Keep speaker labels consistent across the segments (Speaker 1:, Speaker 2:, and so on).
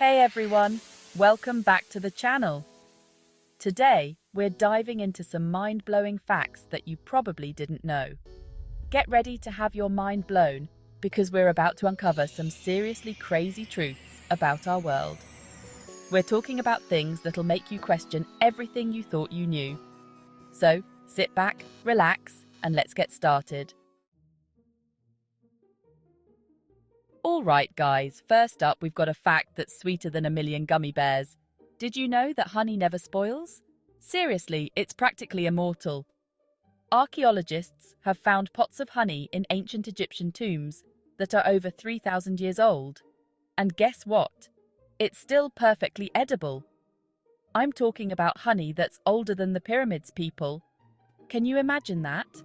Speaker 1: Hey everyone, welcome back to the channel. Today, we're diving into some mind-blowing facts that you probably didn't know. Get ready to have your mind blown because we're about to uncover some seriously crazy truths about our world. We're talking about things that'll make you question everything you thought you knew. So, sit back, relax, and let's get started. All right, guys, first up, we've got a fact that's sweeter than a million gummy bears. Did you know that honey never spoils? Seriously, it's practically immortal. Archaeologists have found pots of honey in ancient Egyptian tombs that are over 3,000 years old. And guess what? It's still perfectly edible. I'm talking about honey that's older than the pyramids, people. Can you imagine that?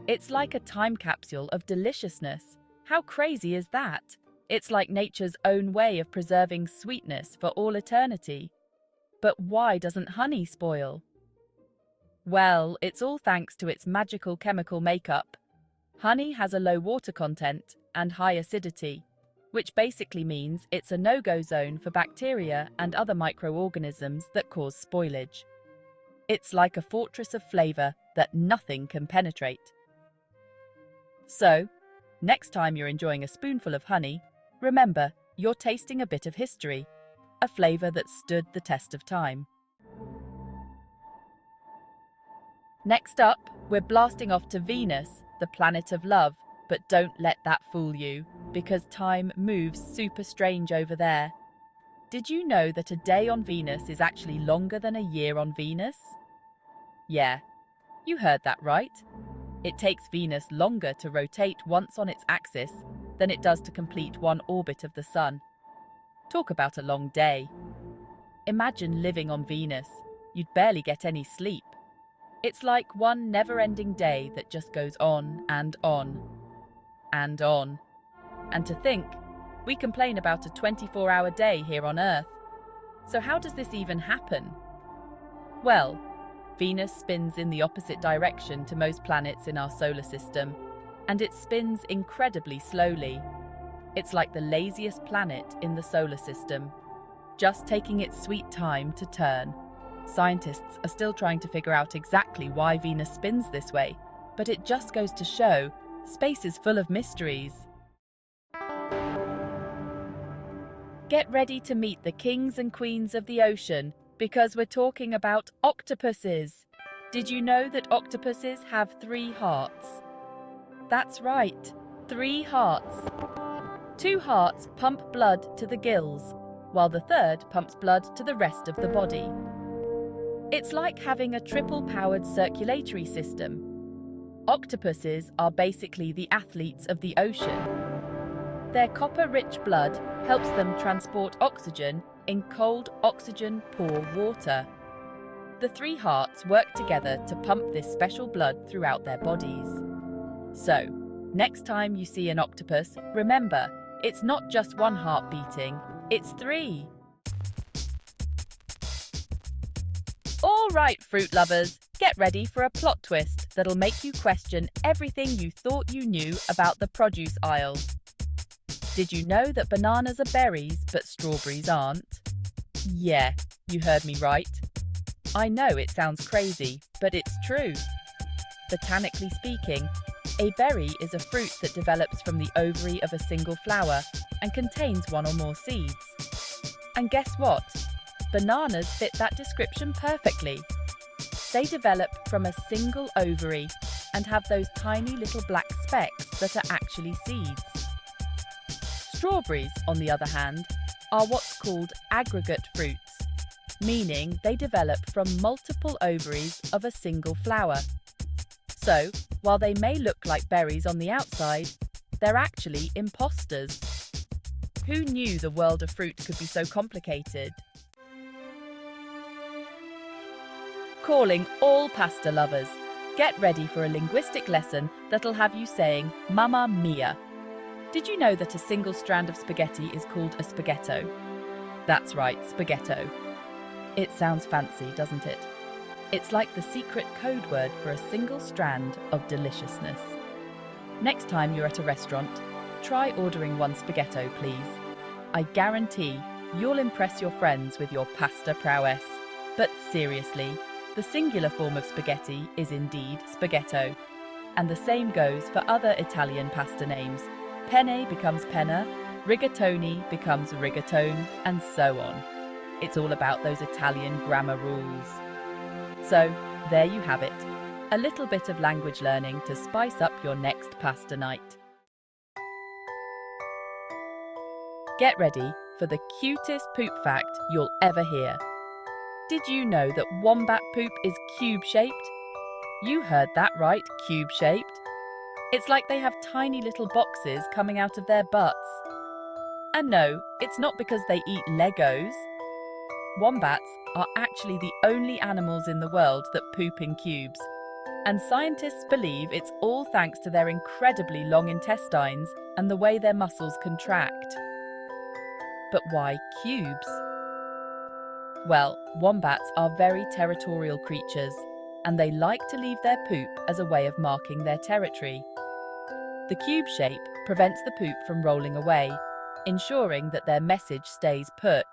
Speaker 1: It's like a time capsule of deliciousness. How crazy is that? It's like nature's own way of preserving sweetness for all eternity. But why doesn't honey spoil? Well, it's all thanks to its magical chemical makeup. Honey has a low water content and high acidity, which basically means it's a no-go zone for bacteria and other microorganisms that cause spoilage. It's like a fortress of flavor that nothing can penetrate. So, next time you're enjoying a spoonful of honey, remember, you're tasting a bit of history, a flavor that stood the test of time. Next up, we're blasting off to Venus, the planet of love, but don't let that fool you, because time moves super strange over there. Did you know that a day on Venus is actually longer than a year on Venus? Yeah, you heard that right. It takes Venus longer to rotate once on its axis than it does to complete one orbit of the Sun. Talk about a long day. Imagine living on Venus. You'd barely get any sleep. It's like one never-ending day that just goes on and on and on. And to think, we complain about a 24-hour day here on Earth. So how does this even happen? Well, Venus spins in the opposite direction to most planets in our solar system, and it spins incredibly slowly. It's like the laziest planet in the solar system, just taking its sweet time to turn. Scientists are still trying to figure out exactly why Venus spins this way, but it just goes to show space is full of mysteries. Get ready to meet the kings and queens of the ocean, because we're talking about octopuses. Did you know that octopuses have 3 hearts? That's right, 3 hearts. 2 hearts pump blood to the gills, while the third pumps blood to the rest of the body. It's like having a triple-powered circulatory system. Octopuses are basically the athletes of the ocean. Their copper-rich blood helps them transport oxygen in cold, oxygen-poor water. The 3 hearts work together to pump this special blood throughout their bodies. So, next time you see an octopus, remember, it's not just 1 heart beating, it's 3. All right, fruit lovers, get ready for a plot twist that'll make you question everything you thought you knew about the produce aisle. Did you know that bananas are berries, but strawberries aren't? Yeah, you heard me right. I know it sounds crazy, but it's true. Botanically speaking, a berry is a fruit that develops from the ovary of a single flower and contains 1 or more seeds. And guess what? Bananas fit that description perfectly. They develop from a single ovary and have those tiny little black specks that are actually seeds. Strawberries, on the other hand, are what's called aggregate fruits, meaning they develop from multiple ovaries of a single flower. So, while they may look like berries on the outside, they're actually imposters. Who knew the world of fruit could be so complicated? Calling all pasta lovers. Get ready for a linguistic lesson that'll have you saying Mamma Mia. Did you know that a single strand of spaghetti is called a spaghetto? That's right, spaghetto. It sounds fancy, doesn't it? It's like the secret code word for a single strand of deliciousness. Next time you're at a restaurant, try ordering 1 spaghetto, please. I guarantee you'll impress your friends with your pasta prowess. But seriously, the singular form of spaghetti is indeed spaghetto. And the same goes for other Italian pasta names. Penne becomes penna, rigatoni becomes rigatone, and so on. It's all about those Italian grammar rules. So, there you have it. A little bit of language learning to spice up your next pasta night. Get ready for the cutest poop fact you'll ever hear. Did you know that wombat poop is cube-shaped? You heard that right, cube-shaped. It's like they have tiny little boxes coming out of their butts. And no, it's not because they eat Legos. Wombats are actually the only animals in the world that poop in cubes. And scientists believe it's all thanks to their incredibly long intestines and the way their muscles contract. But why cubes? Well, wombats are very territorial creatures, and they like to leave their poop as a way of marking their territory. The cube shape prevents the poop from rolling away, ensuring that their message stays put.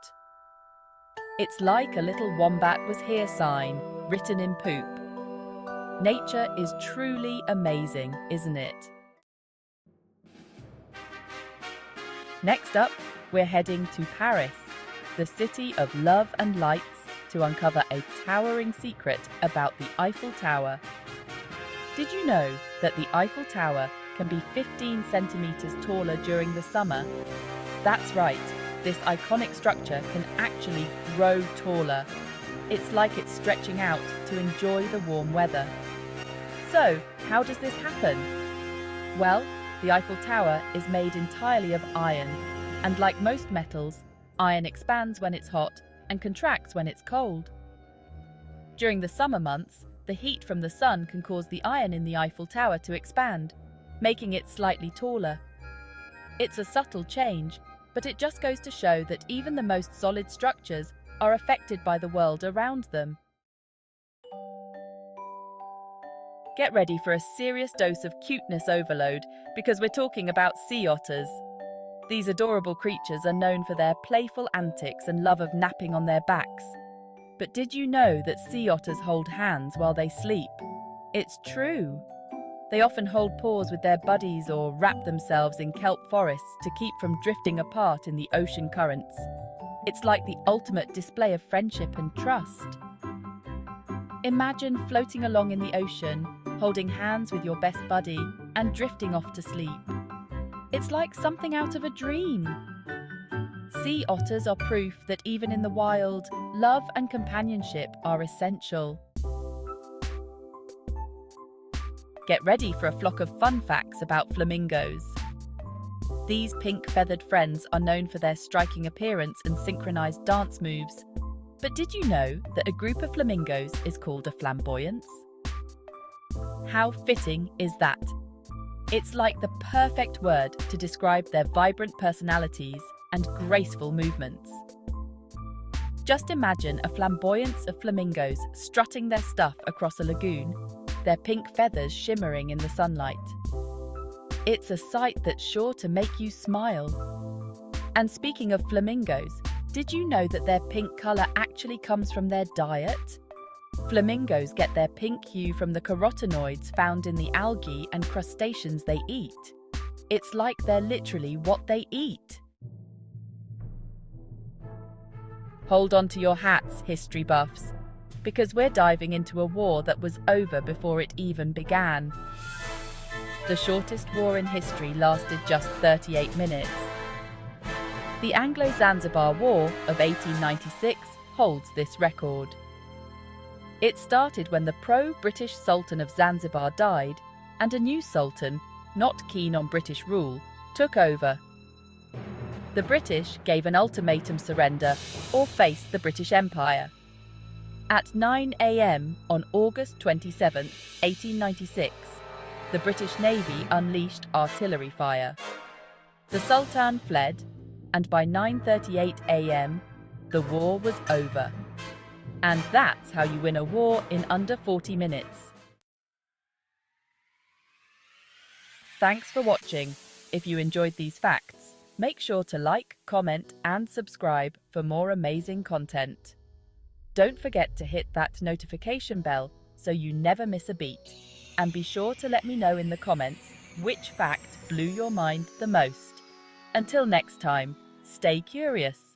Speaker 1: It's like a little wombat was here sign written in poop. Nature is truly amazing, isn't it? Next up, we're heading to Paris, the city of love and lights, to uncover a towering secret about the Eiffel Tower. Did you know that the Eiffel Tower can be 15 centimeters taller during the summer? That's right, this iconic structure can actually grow taller. It's like it's stretching out to enjoy the warm weather. So, how does this happen? Well, the Eiffel Tower is made entirely of iron, and like most metals, iron expands when it's hot and contracts when it's cold. During the summer months, the heat from the sun can cause the iron in the Eiffel Tower to expand, making it slightly taller. It's a subtle change, but it just goes to show that even the most solid structures are affected by the world around them. Get ready for a serious dose of cuteness overload, because we're talking about sea otters. These adorable creatures are known for their playful antics and love of napping on their backs. But did you know that sea otters hold hands while they sleep? It's true. They often hold paws with their buddies or wrap themselves in kelp forests to keep from drifting apart in the ocean currents. It's like the ultimate display of friendship and trust. Imagine floating along in the ocean, holding hands with your best buddy, and drifting off to sleep. It's like something out of a dream. Sea otters are proof that even in the wild, love and companionship are essential. Get ready for a flock of fun facts about flamingos. These pink feathered friends are known for their striking appearance and synchronized dance moves. But did you know that a group of flamingos is called a flamboyance? How fitting is that? It's like the perfect word to describe their vibrant personalities and graceful movements. Just imagine a flamboyance of flamingos strutting their stuff across a lagoon, their pink feathers shimmering in the sunlight. It's a sight that's sure to make you smile. And speaking of flamingos, did you know that their pink colour actually comes from their diet? Flamingos get their pink hue from the carotenoids found in the algae and crustaceans they eat. It's like they're literally what they eat. Hold on to your hats, history buffs, because we're diving into a war that was over before it even began. The shortest war in history lasted just 38 minutes. The Anglo-Zanzibar War of 1896 holds this record. It started when the pro-British Sultan of Zanzibar died, and a new sultan, not keen on British rule, took over. The British gave an ultimatum: surrender or face the British Empire. At 9 a.m. on August 27, 1896, the British Navy unleashed artillery fire. The Sultan fled, and by 9:38 a.m., the war was over. And that's how you win a war in under 40 minutes. Thanks for watching. If you enjoyed these facts, Make sure to like, comment, and subscribe for more amazing content. Don't forget to hit that notification bell so you never miss a beat. And be sure to let me know in the comments which fact blew your mind the most. Until next time, stay curious.